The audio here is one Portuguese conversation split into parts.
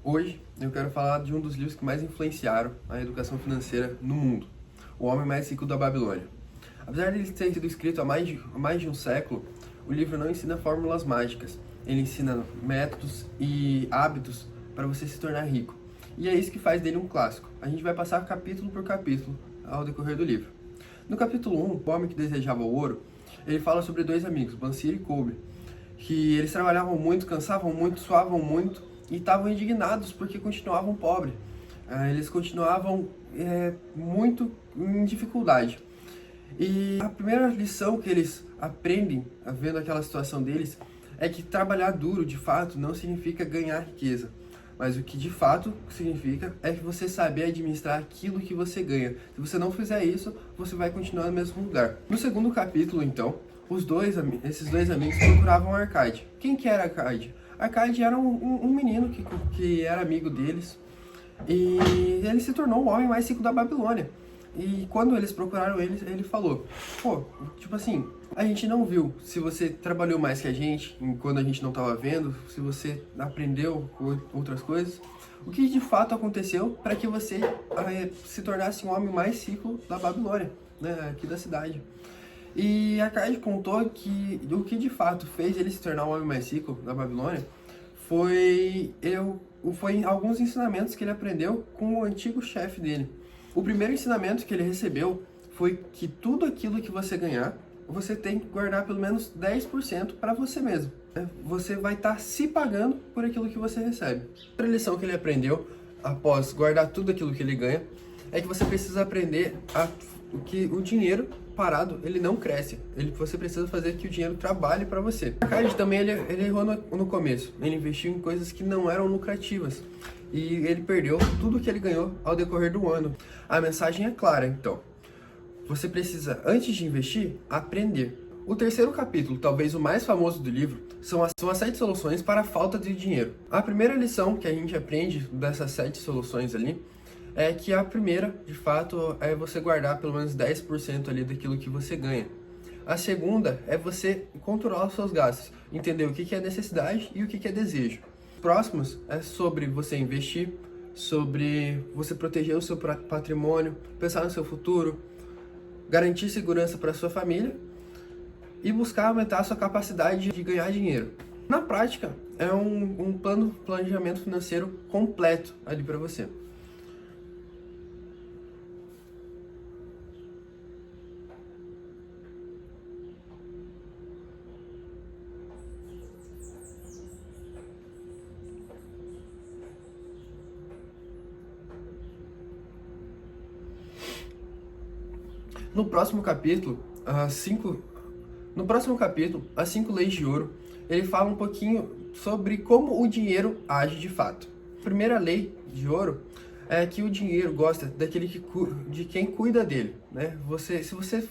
Hoje eu quero falar de um dos livros que mais influenciaram a educação financeira no mundo, O Homem Mais Rico da Babilônia. Apesar de ele ter sido escrito há mais de um século, o livro não ensina fórmulas mágicas, ele ensina métodos e hábitos para você se tornar rico. E é isso que faz dele um clássico. A gente vai passar capítulo por capítulo ao decorrer do livro. No capítulo 1, O Homem que Desejava o Ouro, ele fala sobre dois amigos, Bansir e Kobe, que eles trabalhavam muito, cansavam muito, suavam muito e estavam indignados porque continuavam pobres. Eles continuavam muito em dificuldade. E a primeira lição que eles aprendem, vendo aquela situação deles, é que trabalhar duro, de fato, não significa ganhar riqueza. Mas o que de fato significa é que você saber administrar aquilo que você ganha. Se você não fizer isso, você vai continuar no mesmo lugar. No segundo capítulo, então, esses dois amigos procuravam Arcade. Quem que era Arcade? Arcade era um menino que era amigo deles. E ele se tornou o homem mais rico da Babilônia. E quando eles procuraram ele falou: pô, tipo assim, a gente não viu se você trabalhou mais que a gente quando a gente não estava vendo, se você aprendeu outras coisas. O que de fato aconteceu para que você se tornasse um homem mais rico da Babilônia, né, aqui da cidade. E Arcade contou que o que de fato fez ele se tornar o homem mais rico da Babilônia foi alguns ensinamentos que ele aprendeu com o antigo chefe dele. O primeiro ensinamento que ele recebeu foi que tudo aquilo que você ganhar, você tem que guardar pelo menos 10% para você mesmo. Você vai estar se pagando por aquilo que você recebe. Outra lição que ele aprendeu após guardar tudo aquilo que ele ganha é que você precisa aprender que o dinheiro parado, ele não cresce. Você precisa fazer que o dinheiro trabalhe para você. O Arcade também ele errou no começo. Ele investiu em coisas que não eram lucrativas. E ele perdeu tudo que ele ganhou ao decorrer do ano. A mensagem é clara, então. Você precisa, antes de investir, aprender. O terceiro capítulo, talvez o mais famoso do livro, são as 7 soluções para a falta de dinheiro. A primeira lição que a gente aprende dessas 7 soluções ali é que a primeira, de fato, é você guardar pelo menos 10% ali daquilo que você ganha. A segunda é você controlar os seus gastos, entender o que é necessidade e o que é desejo. Os próximos é sobre você investir, sobre você proteger o seu patrimônio, pensar no seu futuro, garantir segurança para sua família e buscar aumentar a sua capacidade de ganhar dinheiro. Na prática, é um planejamento financeiro completo ali para você. No próximo capítulo, as 5 leis de ouro, ele fala um pouquinho sobre como o dinheiro age de fato. A primeira lei de ouro é que o dinheiro gosta de quem cuida dele, né? Se você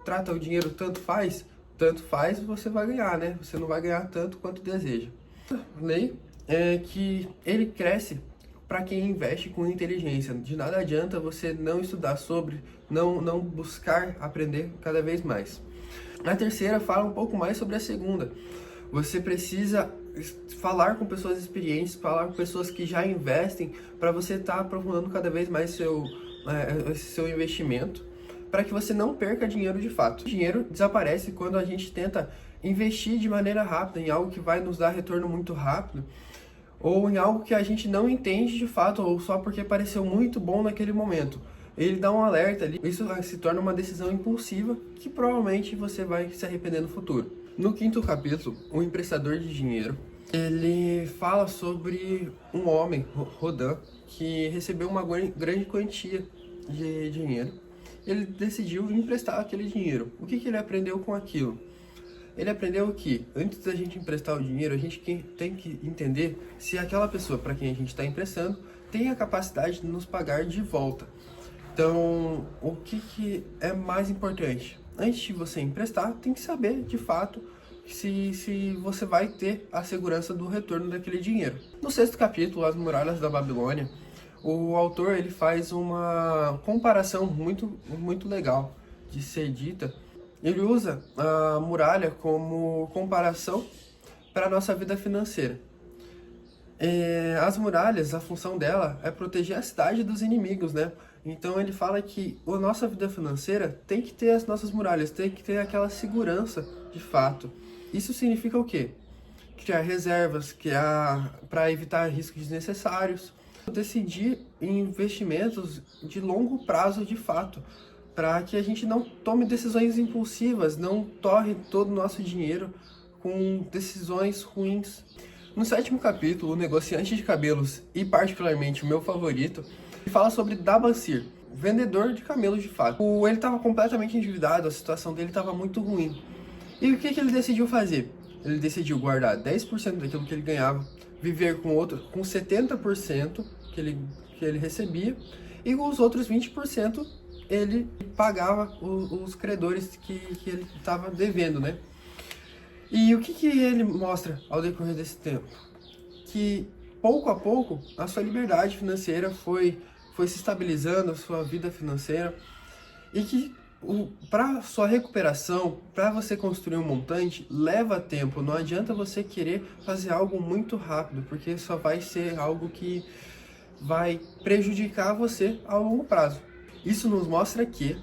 trata o dinheiro tanto faz, você vai ganhar, né? Você não vai ganhar tanto quanto deseja. A lei é que ele cresce para quem investe com inteligência. De nada adianta você não estudar sobre, não buscar aprender cada vez mais. A terceira fala um pouco mais sobre a segunda. Você precisa falar com pessoas experientes, falar com pessoas que já investem, para você estar aprofundando cada vez mais seu investimento, para que você não perca dinheiro de fato. O dinheiro desaparece quando a gente tenta investir de maneira rápida em algo que vai nos dar retorno muito rápido, ou em algo que a gente não entende de fato, ou só porque pareceu muito bom naquele momento. Ele dá um alerta ali, isso se torna uma decisão impulsiva que provavelmente você vai se arrepender no futuro. No quinto capítulo, o emprestador de dinheiro, ele fala sobre um homem, Rodan, que recebeu uma grande quantia de dinheiro. Ele decidiu emprestar aquele dinheiro. O que ele aprendeu com aquilo? Ele aprendeu que, antes da gente emprestar o dinheiro, a gente tem que entender se aquela pessoa para quem a gente está emprestando tem a capacidade de nos pagar de volta. Então, o que é mais importante? Antes de você emprestar, tem que saber, de fato, se você vai ter a segurança do retorno daquele dinheiro. No sexto capítulo, As Muralhas da Babilônia, o autor ele faz uma comparação muito legal de ser dita. Ele usa a muralha como comparação para a nossa vida financeira. As muralhas, a função dela é proteger a cidade dos inimigos, né? Então ele fala que a nossa vida financeira tem que ter as nossas muralhas, tem que ter aquela segurança de fato. Isso significa o quê? Criar reservas, criar para evitar riscos desnecessários, decidir em investimentos de longo prazo de fato, para que a gente não tome decisões impulsivas, não torre todo o nosso dinheiro com decisões ruins. No 7º capítulo, o Negociante de Camelos, e particularmente o meu favorito, fala sobre Dabansir, vendedor de camelos de fato. Ele estava completamente endividado, a situação dele estava muito ruim. E o que ele decidiu fazer? Ele decidiu guardar 10% daquilo que ele ganhava, viver com 70% que ele recebia, e com os outros 20% ele pagava os credores que ele estava devendo, né? E o que ele mostra ao decorrer desse tempo? Que pouco a pouco a sua liberdade financeira foi se estabilizando, a sua vida financeira, e que para sua recuperação, para você construir um montante, leva tempo. Não adianta você querer fazer algo muito rápido, porque só vai ser algo que vai prejudicar você a longo prazo. Isso nos mostra que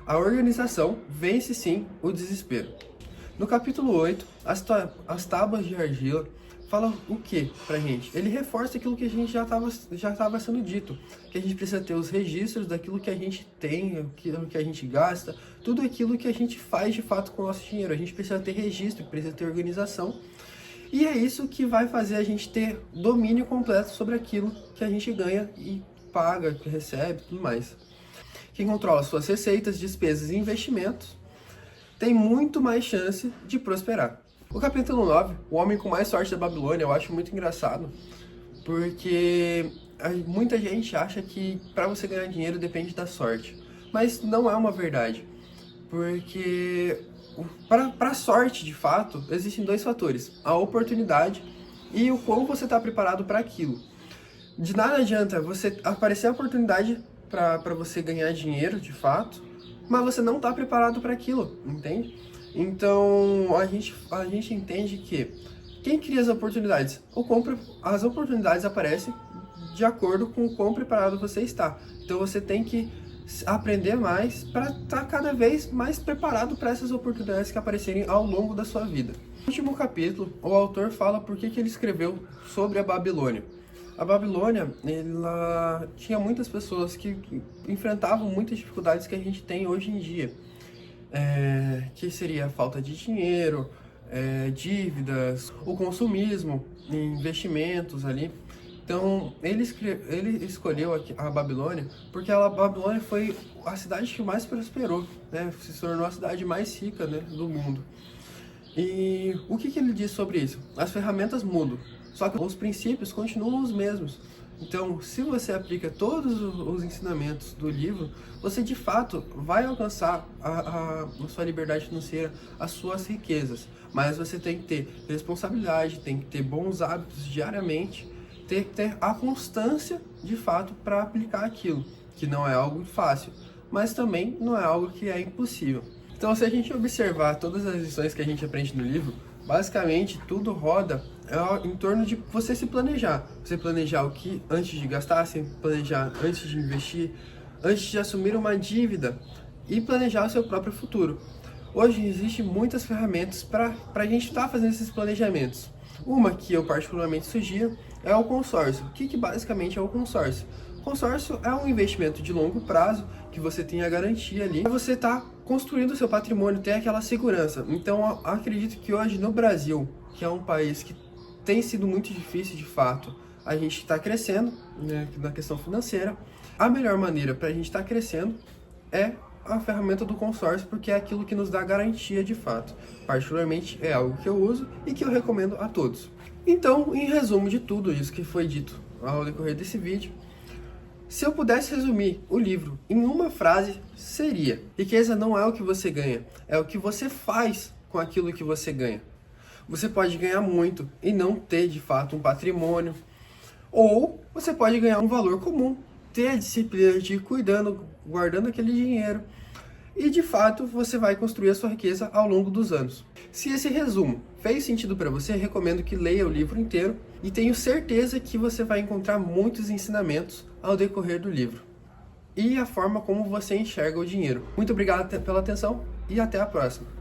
a organização vence sim o desespero. No capítulo 8, as tábuas de argila falam o que pra gente? Ele reforça aquilo que a gente já estava sendo dito, que a gente precisa ter os registros daquilo que a gente tem, aquilo que a gente gasta, tudo aquilo que a gente faz de fato com o nosso dinheiro. A gente precisa ter registro, precisa ter organização, e é isso que vai fazer a gente ter domínio completo sobre aquilo que a gente ganha e paga, que recebe, tudo mais. Quem controla suas receitas, despesas e investimentos tem muito mais chance de prosperar. O capítulo 9, o homem com mais sorte da Babilônia, eu acho muito engraçado, porque muita gente acha que para você ganhar dinheiro depende da sorte, mas não é uma verdade, porque para a sorte, de fato, existem dois fatores, a oportunidade e o quão você está preparado para aquilo. De nada adianta você aparecer a oportunidade para você ganhar dinheiro, de fato, mas você não está preparado para aquilo, entende? Então, a gente entende que quem cria as oportunidades? As oportunidades aparecem de acordo com o quão preparado você está. Então, você tem que aprender mais para estar cada vez mais preparado para essas oportunidades que aparecerem ao longo da sua vida. No último capítulo, o autor fala por que ele escreveu sobre a Babilônia. A Babilônia, ela tinha muitas pessoas que enfrentavam muitas dificuldades que a gente tem hoje em dia. Que seria a falta de dinheiro, dívidas, o consumismo, investimentos ali. Então, ele escolheu a Babilônia porque a Babilônia foi a cidade que mais prosperou, né? Se tornou a cidade mais rica, né, do mundo. E o que ele diz sobre isso? As ferramentas mudam, só que os princípios continuam os mesmos. Então, se você aplica todos os ensinamentos do livro, você de fato vai alcançar a sua liberdade financeira, as suas riquezas. Mas você tem que ter responsabilidade, tem que ter bons hábitos diariamente, tem que ter a constância de fato para aplicar aquilo, que não é algo fácil, mas também não é algo que é impossível. Então, se a gente observar todas as lições que a gente aprende no livro, basicamente tudo roda em torno de você se planejar. Você planejar o que antes de gastar, você planejar antes de investir, antes de assumir uma dívida e planejar o seu próprio futuro. Hoje existem muitas ferramentas para a gente estar fazendo esses planejamentos. Uma que eu particularmente sugiro é o consórcio. O que basicamente é o consórcio? O consórcio é um investimento de longo prazo que você tem a garantia ali para você estar construindo o seu patrimônio, ter aquela segurança. Então, acredito que hoje no Brasil, que é um país que tem sido muito difícil de fato, a gente está crescendo, né, na questão financeira. A melhor maneira para a gente estar crescendo é a ferramenta do consórcio, porque é aquilo que nos dá garantia de fato. Particularmente é algo que eu uso e que eu recomendo a todos. Então, em resumo de tudo isso que foi dito ao decorrer desse vídeo, se eu pudesse resumir o livro em uma frase, seria: riqueza não é o que você ganha, é o que você faz com aquilo que você ganha. Você pode ganhar muito e não ter de fato um patrimônio, ou você pode ganhar um valor comum, ter a disciplina de ir cuidando, guardando aquele dinheiro e de fato você vai construir a sua riqueza ao longo dos anos. Se esse resumo fez sentido para você, recomendo que leia o livro inteiro e tenho certeza que você vai encontrar muitos ensinamentos ao decorrer do livro e a forma como você enxerga o dinheiro. Muito obrigado pela atenção e até a próxima!